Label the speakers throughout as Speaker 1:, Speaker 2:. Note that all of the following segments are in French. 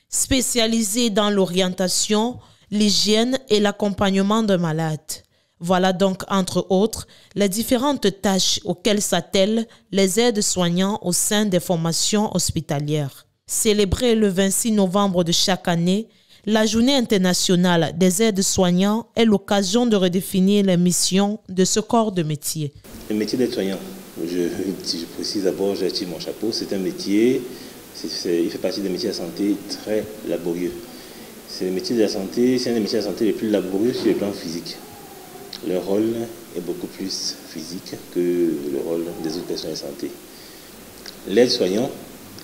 Speaker 1: spécialisée dans l'orientation, l'hygiène et l'accompagnement de malades. Voilà donc, entre autres, les différentes tâches auxquelles s'attellent les aides-soignants au sein des formations hospitalières. Célébrée le 26 novembre de chaque année, la Journée internationale des aides-soignants est l'occasion de redéfinir les missions de ce corps de métier.
Speaker 2: Le métier d'aide-soignant, je précise d'abord, j'ai tiré mon chapeau, c'est un métier, il fait partie des métiers de la santé très laborieux. C'est un des métiers de la santé les plus laborieux sur le plan physique. Le rôle est beaucoup plus physique que le rôle des autres personnes de santé. L'aide-soignant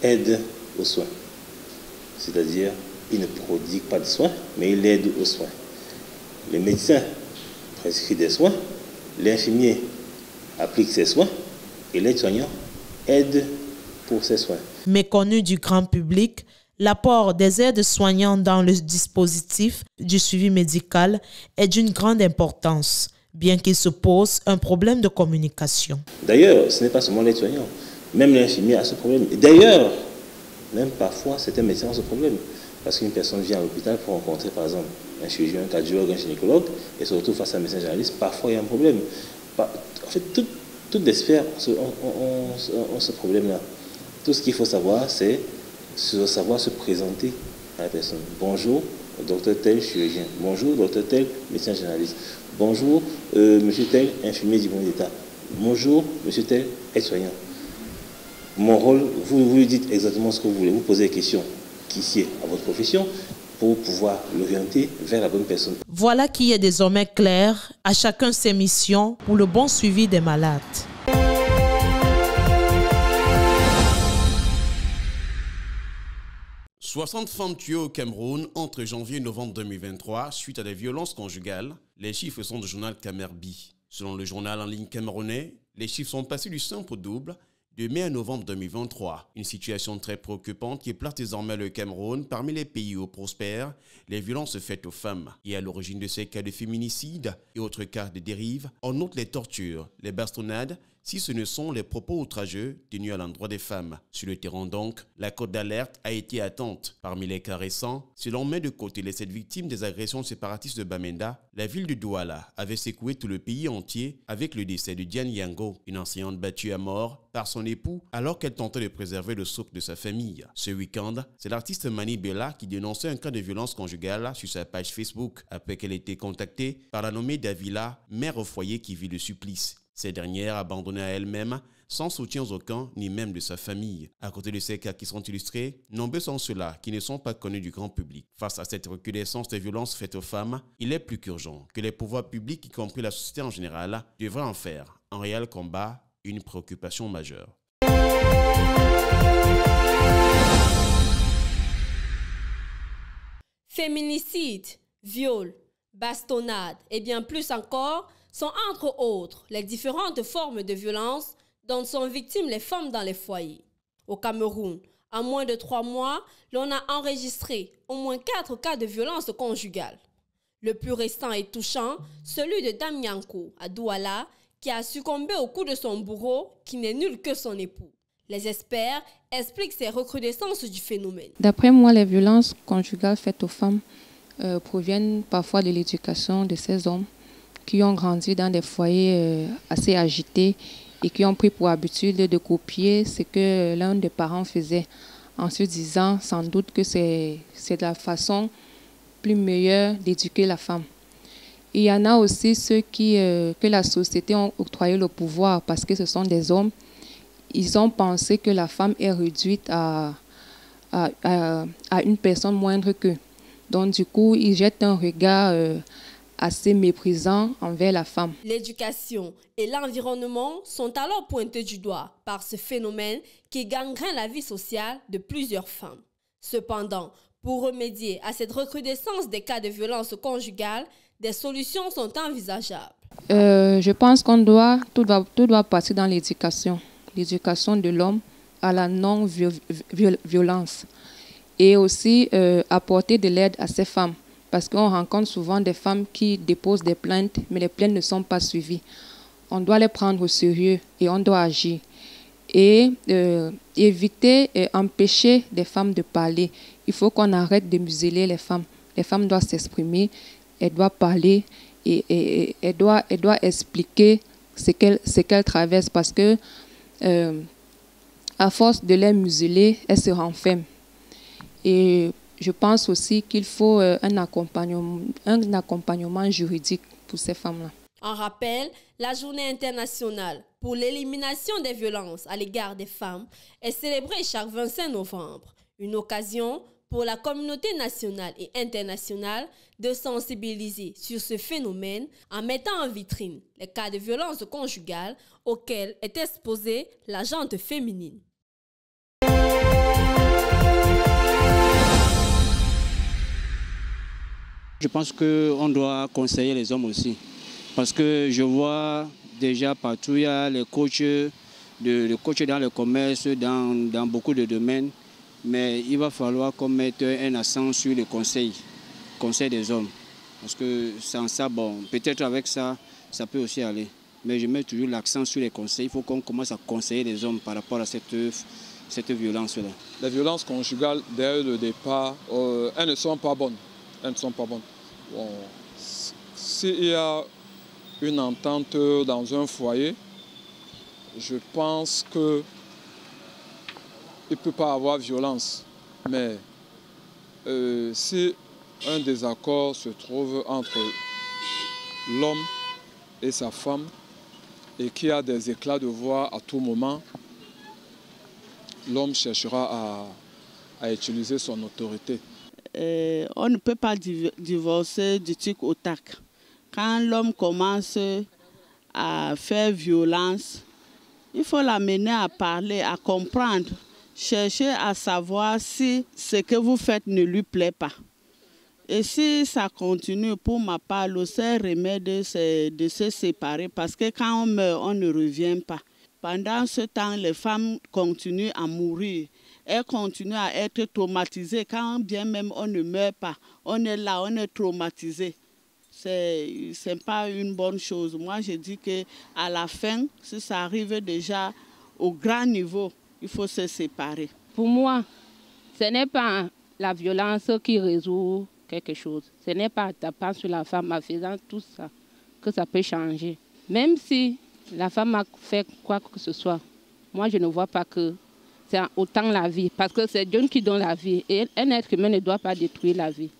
Speaker 2: aide aux soins, c'est-à-dire il ne prodigue pas de soins, mais il aide aux soins. Le médecin prescrit des soins, l'infirmier applique ses soins et l'aide-soignant aide pour ses soins.
Speaker 1: Méconnu du grand public, l'apport des aides-soignants dans le dispositif du suivi médical est d'une grande importance, bien qu'il se pose un problème de communication.
Speaker 2: D'ailleurs, ce n'est pas seulement l'aide-soignant, même l'infirmier a ce problème. D'ailleurs, même parfois, certains médecins ont ce problème. Parce qu'une personne vient à l'hôpital pour rencontrer, par exemple, un chirurgien, un cardiologue, un gynécologue, et se retrouve face à un médecin généraliste, parfois il y a un problème. En fait, toutes les sphères ont ce problème-là. Tout ce qu'il faut savoir, c'est savoir se présenter à la personne. Bonjour, docteur tel, chirurgien. Bonjour, docteur tel, médecin généraliste. Bonjour, monsieur tel, infirmier du bon d'État. Bonjour, monsieur tel, aide-soignant. Mon rôle, vous lui dites exactement ce que vous voulez, vous posez des questions qui sied à votre profession pour pouvoir l'orienter vers la bonne personne.
Speaker 1: Voilà qui est désormais clair, à chacun ses missions pour le bon suivi des malades. «
Speaker 3: 60 femmes tuées au Cameroun entre janvier et novembre 2023 suite à des violences conjugales. Les chiffres sont du journal Camerbi. Selon le journal en ligne camerounais, les chiffres sont passés du simple au double de mai à novembre 2023. Une situation très préoccupante qui place désormais le Cameroun parmi les pays où prospèrent les violences faites aux femmes. Et à l'origine de ces cas de féminicide et autres cas de dérive, on note les tortures, les bastonnades, si ce ne sont les propos outrageux tenus à l'endroit des femmes. Sur le terrain donc, la cote d'alerte a été atteinte. Parmi les cas récents, si l'on met de côté les 7 victimes des agressions séparatistes de Bamenda, la ville de Douala avait secoué tout le pays entier avec le décès de Diane Yango, une enseignante battue à mort par son époux alors qu'elle tentait de préserver le socle de sa famille. Ce week-end, c'est l'artiste Mani Bella qui dénonçait un cas de violence conjugale sur sa page Facebook après qu'elle ait été contactée par la nommée Davila, mère au foyer qui vit le supplice. Cette dernière abandonnée à elle-même, sans soutien aucun, ni même de sa famille. À côté de ces cas qui sont illustrés, nombreux sont ceux-là qui ne sont pas connus du grand public. Face à cette recrudescence des violences faites aux femmes, il est plus qu'urgent que les pouvoirs publics, y compris la société en général, devraient en faire un réel combat, une préoccupation majeure.
Speaker 4: Féminicide, viol, bastonnade et bien plus encore sont entre autres les différentes formes de violence dont sont victimes les femmes dans les foyers. Au Cameroun, en moins de 3 mois, l'on a enregistré au moins 4 cas de violence conjugale. Le plus récent et touchant, celui de Dame Yanko à Douala, qui a succombé au coup de son bourreau, qui n'est nul que son époux. Les experts expliquent ces recrudescences du phénomène.
Speaker 5: D'après moi, les violences conjugales faites aux femmes proviennent parfois de l'éducation de ces hommes qui ont grandi dans des foyers assez agités et qui ont pris pour habitude de copier ce que l'un des parents faisait, en se disant sans doute que c'est la façon plus meilleure d'éduquer la femme. Et il y en a aussi ceux que la société a octroyé le pouvoir parce que ce sont des hommes. Ils ont pensé que la femme est réduite à une personne moindre qu'eux. Donc du coup, ils jettent un regard assez méprisant envers la femme.
Speaker 4: L'éducation et l'environnement sont alors pointés du doigt par ce phénomène qui gangrène la vie sociale de plusieurs femmes. Cependant, pour remédier à cette recrudescence des cas de violence conjugale, des solutions sont envisageables.
Speaker 5: Je pense tout doit passer dans l'éducation de l'homme à la non-violence et aussi apporter de l'aide à ces femmes. Parce qu'on rencontre souvent des femmes qui déposent des plaintes, mais les plaintes ne sont pas suivies. On doit les prendre au sérieux et on doit agir. Et éviter, empêcher des femmes de parler. Il faut qu'on arrête de museler les femmes. Les femmes doivent s'exprimer, elles doivent parler et elles doivent expliquer ce qu'elles traversent parce que à force de les museler, elles se renferment. Et je pense aussi qu'il faut un accompagnement juridique pour ces femmes-là.
Speaker 4: En rappel, la journée internationale pour l'élimination des violences à l'égard des femmes est célébrée chaque 25 novembre. Une occasion pour la communauté nationale et internationale de sensibiliser sur ce phénomène en mettant en vitrine les cas de violence conjugale auxquels est exposée la gente féminine.
Speaker 6: Je pense qu'on doit conseiller les hommes aussi. Parce que je vois déjà partout, il y a les coachs dans le commerce, dans beaucoup de domaines. Mais il va falloir qu'on mette un accent sur le conseil des hommes. Parce que sans ça, bon, peut-être avec ça, ça peut aussi aller. Mais je mets toujours l'accent sur les conseils. Il faut qu'on commence à conseiller les hommes par rapport à cette violence-là.
Speaker 7: Les violences conjugales, dès le départ, elles ne sont pas bonnes. Elles ne sont pas bonnes. Bon, s'il y a une entente dans un foyer, je pense qu'il ne peut pas avoir violence. Mais si un désaccord se trouve entre l'homme et sa femme et qu'il y a des éclats de voix à tout moment, l'homme cherchera à utiliser son autorité.
Speaker 8: On ne peut pas divorcer du tic au tac. Quand l'homme commence à faire violence, il faut l'amener à parler, à comprendre, chercher à savoir si ce que vous faites ne lui plaît pas. Et si ça continue, pour ma part, le seul remède, c'est de se séparer parce que quand on meurt, on ne revient pas. Pendant ce temps, les femmes continuent à mourir. Elles continuent à être traumatisées. Quand bien même on ne meurt pas, on est là, on est traumatisé. Ce n'est pas une bonne chose. Moi, je dis qu'à la fin, si ça arrive déjà au grand niveau, il faut se séparer.
Speaker 9: Pour moi, ce n'est pas la violence qui résout quelque chose. Ce n'est pas en tapant sur la femme, en faisant tout ça, que ça peut changer. Même si la femme a fait quoi que ce soit, moi, je ne vois pas que c'est autant la vie. Parce que c'est Dieu qui donne la vie. Et un être humain ne doit pas détruire la vie.